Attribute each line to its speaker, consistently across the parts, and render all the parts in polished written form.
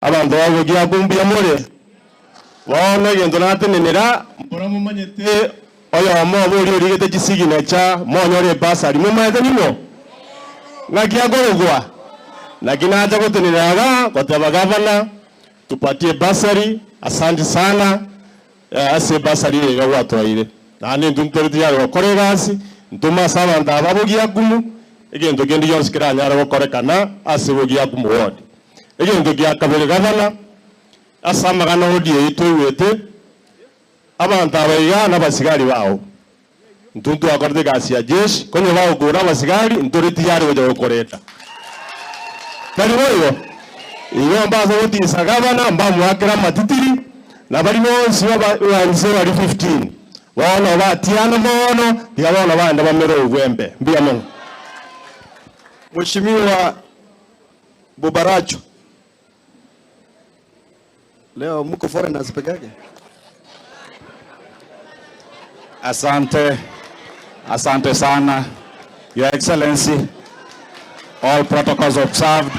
Speaker 1: abantu babo gya kumbia mure wana yendo natenenera mbora mumanyete oyo mo buri urigete kisigine cha monyore basari mumayete nimo ngakia gorogwa lakini acha kutenenera kwa tabagavana tupatie basari. Asante sana ase basari ya watu waile nani ndumtoriti yaro koregasi ntuma sana ndababo gya kumu egendo gendi yosikira nyara korekana ase bogia kumu wodi egendo gya kabere gavana asamagana odi etwete abantu abayiga n'abasigari bawo ntuntu akorde gasi ya jeshi konyo bawo gora abasigari ntoriti yaro weje gukoreta tari boyo iyo mbazo odi sagavana mbamu akira matitiri na bali bonse babanze bali 15 wana batiana mono yabona banda bamero ugwembe mbia Mungu.
Speaker 2: Mheshimiwa Bubaracho, leo mko foreigners peke yake.
Speaker 3: Asante sana, Your Excellency, all protocols observed.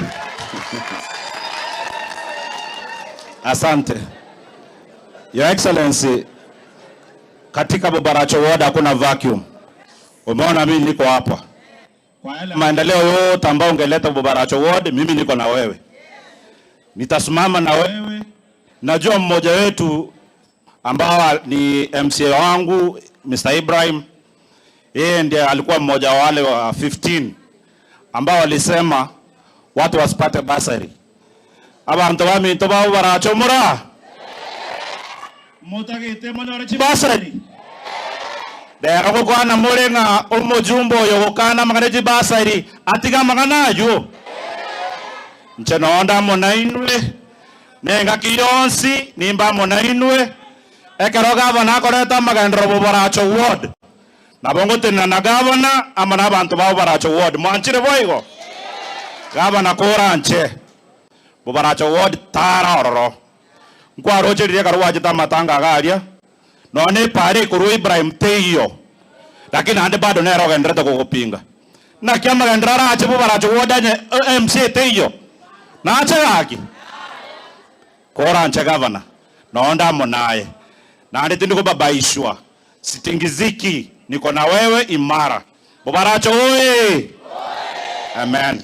Speaker 3: Asante, Your Excellency, katika Bubaracho ward hakuna vacuum. Umeona mimi niko hapa. Kwa yale maendeleo yote ambayo ungeleta Bubaracho ward, mimi niko na wewe. Nitasimama na wewe. Najua mmoja wetu ambao ni MCA wangu Mr. Ibrahim, yeye ndiye alikuwa mmoja wa wale wa 15 ambao walisema watu wasipate basari. Abantu bami toba Bubaracho mura mutagite manore basari dera ko kwana murenga omujumbo yogokana maganeji basari atiga maganayo ncheno mona inwe nenga kironsi nimba mona inwe ekeroga bana koreta magandro Bubaracho ward nabongo tena na gavana amana abantu ba Bubaracho ward mwanchire boigo gavana koranche Bubaracho ward tararo kwa roje ria karwa jita matanga garia none pare kuru Ibrahim Teyo lakini ande bado nero gendreta kukupinga na kiama gendrara ache Bubaracho ward MC Teyo na ache haki koranche gavana naonda monaye na ande tindiko babaishwa sitingiziki niko na wewe imara Bubaracho oye amen.